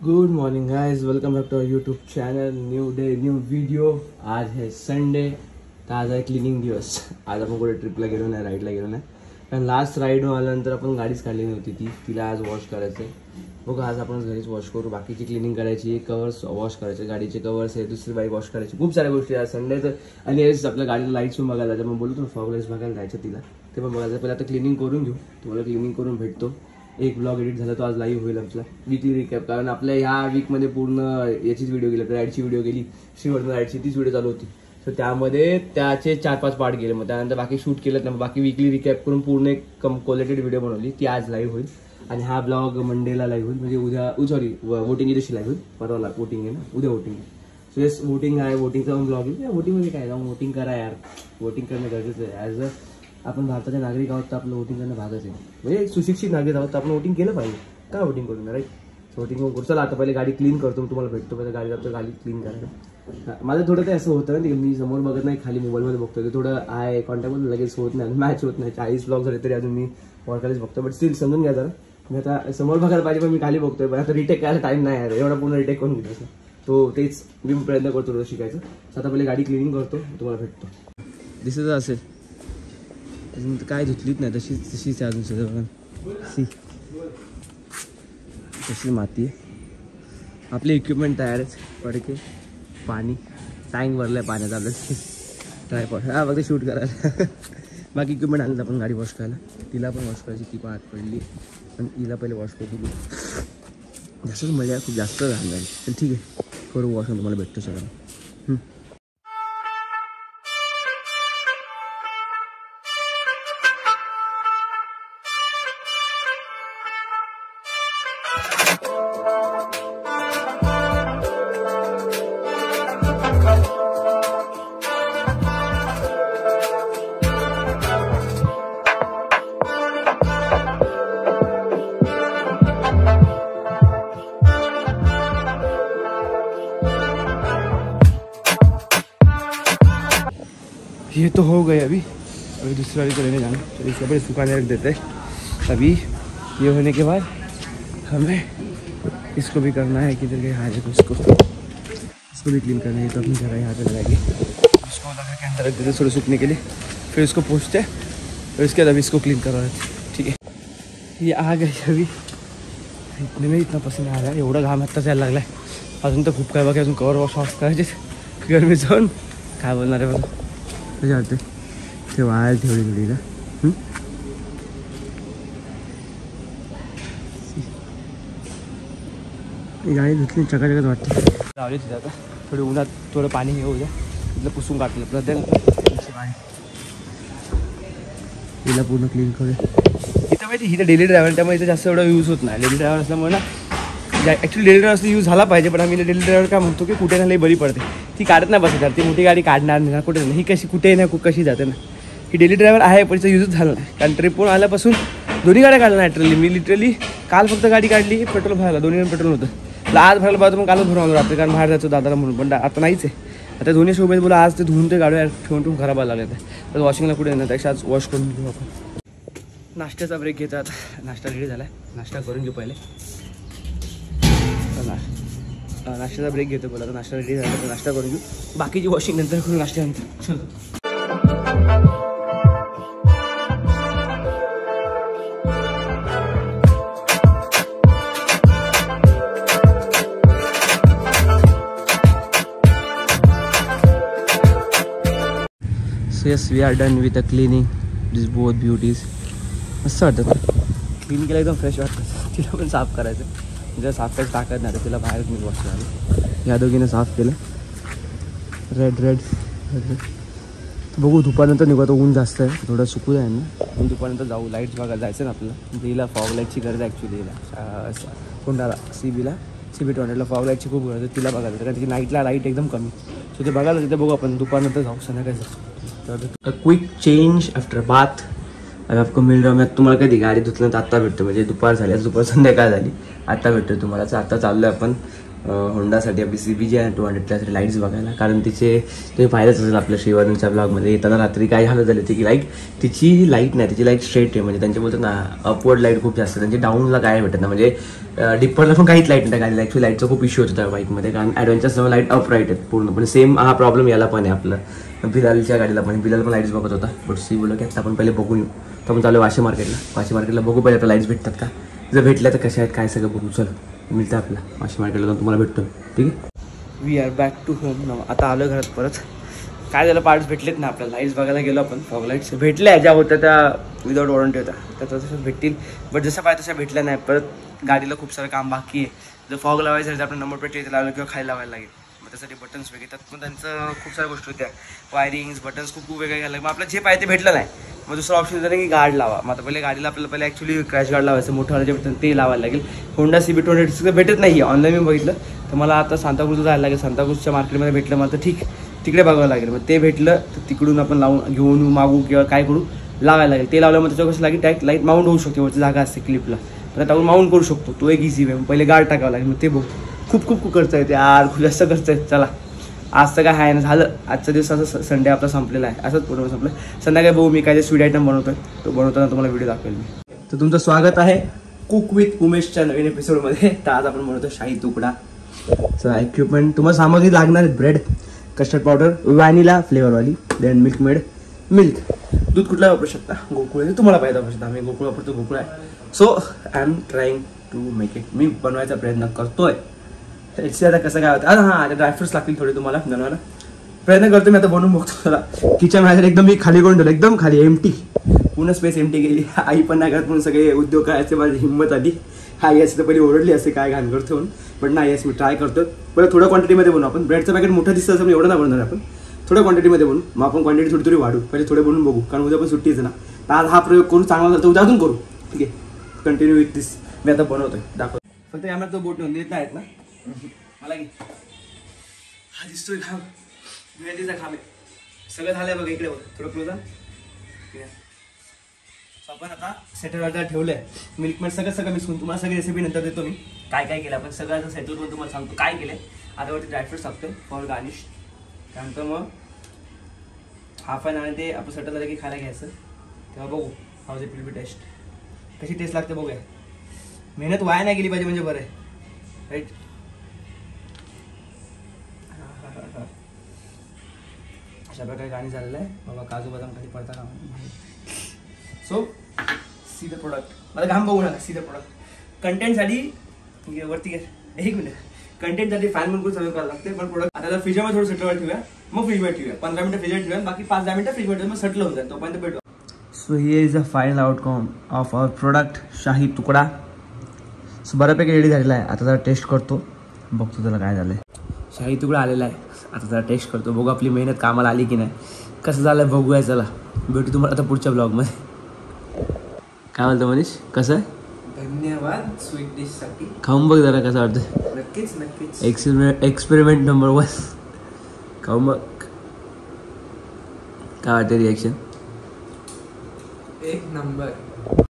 Good morning guys, welcome back to our YouTube channel. New day new video. आज है Sunday, तर आज आहे क्लिनिंग दिवस. आज आपण कुठे ट्रिपला गेलो नाही, राईडला गेलो नाही, कारण लास्ट राईडून आल्यानंतर आपण गाडीच काढली नव्हती. तिला आज वॉश करायचं आहे. बघा, आज आपण घरीच वॉश करू. बाकीची क्लिनिंग करायची, कवर्स वॉश करायचे, गाडीचे कवर्स आहे, दुसरी बाईक वॉश करायची, खूप साऱ्या गोष्टी आज संडेचं. आणि हेच आपल्या गाडीला लाईट्स पण बघायला जायचं. मग बोलतो फॉग लाईट्स बघायला जायचं तिला, ते पण बघायचं. पहिले आता क्लिनिंग करून घेऊ, तुम्हाला क्लिनिंग करून भेटतो. एक ब्लॉग एडिट झाला तो आज लाईव्ह होईल आमचा वीकली रिकॅप, कारण आपल्या ह्या वीकमध्ये पूर्ण याचीच व्हिडिओ गेली, राईडची व्हिडिओ गेली, श्रीवर्धन राईडची तीच व्हिडिओ चालू होती. सो त्यामध्ये त्याचे 4-5 पार्ट गेले. मग त्यानंतर बाकी शूट केलं नाही, बाकी वीकली रिकॅप करून पूर्ण एक क्वालिटेड व्हिडिओ बनवली, ती आज लाईव्ह होईल. आणि हा ब्लॉग मंडेला लाईव्ह होईल, म्हणजे उद्या सॉरी वोटिंग दिवशी लाईव्ह होईल. परवाला वोटिंग आहे ना, उद्या वोटिंग आहे. सो येस, वोटिंग आहे, वोटिंगचा पण ब्लॉग आहे. वोटिंगमध्ये काय जाऊन वोटिंग करा यार, वोटिंग करणं गरजेचं आहे. ॲज अ आपण भारताचे नागरिक आहोत तर आपलं वोटिंग करणं भागच आहे. म्हणजे सुशिक्षित नागरिक आहोत तर आपण वोटिंग केलं पाहिजे. काय वोटिंग करून राईट. वोटिंग करू. चला आता पहिले गाडी क्लीन करतो, तुम्हाला भेटतो. पहिले गाडी जातो, गाडी क्लीन करायला. माझं थोडं ते असं होतं ना, मी समोर बघत नाही, खाली मोबाईलमध्ये बघतो, ते थोडं आहे कॉन्टॅक्टमध्ये लगेच होत नाही, मॅच होत नाही. 40 ब्लॉग झाले तरी अजून मी वरखालीच बघतो. बट स्टील समजून घ्या जरा, मी आता समोर बघायला पाहिजे पण मी खाली बघतोय. पण आता रिटेक करायला टाईम नाही आहे, एवढा पूर्ण रिटेक करून घेतो. तो तेच मी प्रयत्न करतो रोज शिकायचं. आता पहिले गाडी क्लिनिंग करतो, तुम्हाला भेटतो. दिसत असेल अजून काय धुतलीच नाही, तशीच आहे अजून सगळं. बघा सी, तशी माती आहे. आपले इक्विपमेंट तयार आहेत, पडके, पाणी, टँक भरलं आहे पाण्याचा आपलं, ट्रायपॉड, हा फक्त शूट करायला. बाकी इक्विपमेंट आणलं आपण गाडी वॉश करायला. तिला पण वॉश करायची, ती पण आत पडली, पण हिला पहिले वॉश करू दिली. जास्तच मजा खूप जास्त घाण झाली. तर ठीक आहे, करू वॉश, तुम्हाला भेटतो सगळं. ये तो हो गए. अभी दूसरी वाली को लेने जाना, तो इसके ऊपर सुखाने रख देते हैं. अभी ये होने के बाद हमें इसको भी करना है. किधर गए? हाँ, देखो इसको भी क्लीन करना है. तो अपनी जगह यहाँ पे लगाएंगे, इसको लगा के अंदर रख देते थोड़े सूखने के लिए, फिर इसको पोंछते हैं, और इसके बाद अभी इसको क्लीन करवा देते. ठीक है, ये आ गई. अभी इतने में इतना पसीना आ रहा है, एवढा घाम आत्ताच यायला लागला आहे. अजून तर खूप काय बाकी, अजून कवर वॉश करायचे. गरमी जाऊन काय बोलणार आहे बघा. कशी वाटते ते वायर ठेवली थोडी का. गाडी धुतली, चकाचकच वाटते. लावली तिथे आता थोडी उन्हात, थोडं पाणी हे होऊ द्या, तिथलं पुसून काढलं प्रत्येक तिला पूर्ण क्लीन करूया. इथं माहिती इथं डेली ड्रायव्हर, त्यामुळे इथं जास्त एवढा यूज होत नाही. डेली ड्रायव्हर असल्यामुळे ना, ॲक्च्युली डेली ड्रायव्हर असं यूज झाला पाहिजे, पण आम्ही डेली ड्रायव्हर काय म्हणतो की कुठे नाही बरी पडते. ती काढत नाही बसत, ती मोठी गाडी काढणार नाही ना, कुठे नाही. ही कशी कुठे नाही कशी जाते ना. ही डेली ड्रायव्हर आहे, पण तिचा यूजच झाला नाही. कारण ट्रिपवरून आल्यापासून दोन्ही गाड्या काढल्या नाही. मी लिटरली काल फक्त गाडी काढली, पेट्रोल भरायला, दोन्ही पेट्रोल होतं. आज भरायला पाहिजे, मग कालच भरून आलो रात्री, कारण बाहेर जायचं दादाला म्हणून. पण आता नाहीच आहे. आता दोन्ही शोभेत बोला, आज ते धुवून ते गाड्या ठेवून खराब व्हायला लागले. तर वॉशिंगला कुठे येणार, त्यापेक्षा आज वॉश करून घेऊ आपण. नाश्त्याचा ब्रेक घेतात. नाश्ता रेडी झाला आहे, नाश्ता करून घेऊ पहिले. नाश्त्याचा ब्रेक घेतो बोला. तर नाश्ता रेडी झाला तर नाश्ता करून घेऊ, बाकीची वॉशिंग नंतर करू, नाश्त्यानंतर. चलो. So yes, we are done with the cleaning these both beauties. मस्त वाटतं क्लीन केलं, एकदम फ्रेश वाटतं. तिला पण साफ करायचं, तिला साफ करायचं टाकत नाही, तिला बाहेरच मी वॉश करायला. या दोघीनं साफ केलं. रेड बघू दुपारनंतर निघू. आता ऊन जास्त आहे, थोडं सुकू आहे ना, पण दुपारनंतर जाऊ. लाईट्स बघायला जायचं ना आपल्याला. हिला फॉग लाईटची गरज आहे ॲक्च्युली. हिला कोणाला CB 200ला फॉग लाईटची खूप गरज आहे. तिला बघायला, कारण तिची नाईटला लाईट एकदम कमी. सो ते बघायला तिथे बघू आपण. दुपारनंतर जाऊ, संध्याकाळी जाऊ. तर क्विक चेंज आफ्टर बाथ. अब आपको मिल रहा. मैं तुम्हाला कधी गाडी धुतल्यानंतर आत्ता भेटतो, म्हणजे दुपार झाली, दुपार संध्याकाळ झाली, आत्ता भेटतो तुम्हाला. आता चाललो आहे आपण होंडासाठी आपली CBG आहे 200 त्यासाठी लाईट्स बघायला. कारण तिचे तुम्ही पाहिलंच असेल आपल्या श्रीवर्धनच्या ब्लॉगमध्ये येताना रात्री काय हालत झाली होती की तिची लाईट नाही, तिची लाईट स्ट्रेट आहे. म्हणजे त्यांचे बोलतात ना अपवर्ड लाईट खूप जास्त, त्यांची डाऊनला काय भेटत ना, म्हणजे डिप्परला पण काहीच लाईट नाही गाडीला. ॲक्च्युली लाईटचा खूप इश्यू होता त्या बाईकमध्ये, कारण ॲडव्हेंचरसह लाईट अप राईट आहेत पूर्णपणे. सेम हा प्रॉब्लेम याला पण आहे आपलं बिलालच्या गाडीला पण. बिलाल पण लाईट्स बघत होता, बट सी बोललो की आता आपण पहिले बघून येऊ. तर आपण चालू वाशी मार्केटला बघू पहिले आता लाईट्स भेटतात का, जर भेटल्या तर कशा आहेत काय सगळं बघू. चलो मिळतं आपला वाशी मार्केटला जाऊन तुम्हाला भेटतो. ठीक आहे, we are back to home now. आता आलो घरात परत. काय झालं, पार्ट्स भेटलेत ना आपल्याला. लाईट्स बघायला गेलो आपण, फॉग लाईट्स भेटल्या ज्या होत्या त्या विदाउट वॉरंटी होत्या, त्या तसं भेटतील. बट जसं पाहिजे तशा भेटल्या नाही. परत गाडीला खूप सारं काम बाकी आहे. जर फॉग लावायचं झालं तर आपण नंबर प्लेट इथे लावलं किंवा खाली लावायला लागेल. मग त्यासाठी बटन्स वेगळे येतात, पण त्यांचं खूप साऱ्या गोष्टी होत्या. वायरिंग्स बटन्स खूप वेगळे घ्यायला. मग आपलं जे पाहिजे ते भेटलं नाही. मग दुसरा ऑप्शन होता की गार्ड लावा. मग आता पहिले गाडीला आपल्याला ॲक्च्युली क्रॅश गार्ड लावायचं, मोठं जे भेटतं ते लावायला लागेल. होंडा CB 200 भेटत नाही आहे ऑनलाईन मी बघितलं. तर मला आता सांताक्रूजला जायला लागेल. सांताक्रूजच्या मार्केटमध्ये भेटलं मला तर ठीक, तिकडे बघावं लागेल. मग ते भेटलं तर तिकडून आपण लावून घेऊन मागू किंवा काय करू, लावायला लागेल. ते लावल्यामुळे त्याच्यावर कसं लागेल डायरेक्ट लाईट माउंट होऊ शकते. वरची जागा असते क्लिपला, तर टाकून माउंट करू शकतो. तो एक इझी वे. पहिले गार्ड टाकावं लागेल. मग ते बघू. खूप खर्च येते यार, खूप जास्त खर्च आहे. चला आज तर काय आहे ना, झालं आजचा दिवस असं संडे आपला संपलेला आहे. असंच पूर्ण संपलं. संध्याकाळी बघू मी काय ते स्वीट आयटम बनवतोय, तो बनवताना तुम्हाला व्हिडिओ दाखवेल मी. तर तुमचं स्वागत आहे कुक विथ उमेशच्या नवीन एपिसोडमध्ये. तर आज आपण बनवतो शाही तुकडा. इक्विपमेंट तुम्हाला सामग्री लागणार आहेत: ब्रेड, कस्टर्ड पावडर, व्हॅनिला फ्लेवरवाली, देन मिल्क. दूध कुठला वापरू शकता, गोकुळ तुम्हाला पाहिजे वापरू शकता. आम्ही गोकुळ वापरतो, गोकुळ आहे. So I am trying to make it. मी बनवायचा प्रयत्न करतोय. आता कसं काय होतं, हां आता ड्रायफ्रुट्स लागतील थोडे तुम्हाला बनवायला. प्रयत्न करतो मी, आता बनवून बघतो. मला किचन माझ्या एकदम मी खाली करून ठेवलं, एकदम खाली एम्प्टी, पूर्ण स्पेस एम्प्टी गेली. आई पण नाही करत म्हणून सगळे उद्योग करायचे, माझी हिंमत आली. आई असं तर पहिली ओरडली असते काय घाण करतो म्हणून, पण नाही येस मी ट्राय करतो. पहिलं थोड्या क्वांटिटीमध्ये बनवू आपण. ब्रेडचं पॅकेट मोठं दिसतं असं एवढं नाही बनवणार आपण, थोड्या क्वांटिटीमध्ये बनवू. मग आपण क्वांटिटी थोडी वाढू, पहिले थोडे बनवून बघू, कारण उद्या पण सुट्टीच ना. तर आज हा प्रयोग करू, चांगला झाला तर उद्या अजून करू. ठीक आहे, कंटिन्यू विथ दिस. मी आता बनवतोय, दाखवतो. फक्त यामध्ये तो बोट नेऊन देत नाहीत ना मला की. हा दिसतोय खांब, मेहंदीचा खांब आहे. सगळं झालंय बघा, इकडे बघ थोडं क्लोज. आपण आता सेटल वरती ठेवलंय. मिल्कमेड सगळं मिक्स करून तुम्हाला सगळी रेसिपी नंतर देतो मी. काय केलं आपण सगळं सेटल करून तुम्हाला सांगतो काय केलंय. आता वरती ड्रायफ्रुट्स टाकतोय फॉर गार्निश. त्यानंतर मग हाफ एन आणि ते आपण सेटल झालं की खायला घ्यायचं. तेव्हा बघू how it will be taste, कशी टेस्ट लागते बघूया. मेहनत वाया नाही गेली पाहिजे म्हणजे बरं आहे, राईट. अशा प्रकारे गाणी झालेलं आहे बाबा. काजू बदाम खाली पडता का. So see the product. मला घाम बघू नका, सी द प्रोडक्ट. कंटेंटसाठी वरती एक मिनिट, कंटेंटसाठी फॅन म्हणून चालू करायला लागते. पण प्रोडक्ट आता फ्रीजमध्ये थोडं सेटलवर ठेवूया, मग फ्रीजमध्ये ठेवूया. 15 मिनिटं फ्रीजमध्ये ठेवूया, बाकी 5-10 मिनिटं फ्रीजमध्ये ठेवूया, मग सेटल होऊन जाईल. तोपर्यंत भेटू. So here is a final outcome of our product shahi tukda. So बऱ्यापैकी रेडी झालेला आहे. आता जरा टेस्ट करतो, बघतो त्याला काय झालं आहे. शाही तुकडा आलेला आहे, आता जरा टेस्ट करतो, बघू आपली मेहनत कामाला आली की नाही, कसं झालं बघूया. चला भेटू तुम्हाला आता पुढच्या ब्लॉगमध्ये. काय बोलतो मनीष, कसं आहे. धन्यवाद स्वीट डिशसाठी. खाऊन बघ जरा कसं वाटतं. नक्कीच. Experiment number 1. खाऊन बघ काय वाटतं रिॲक्शन. एक नंबर.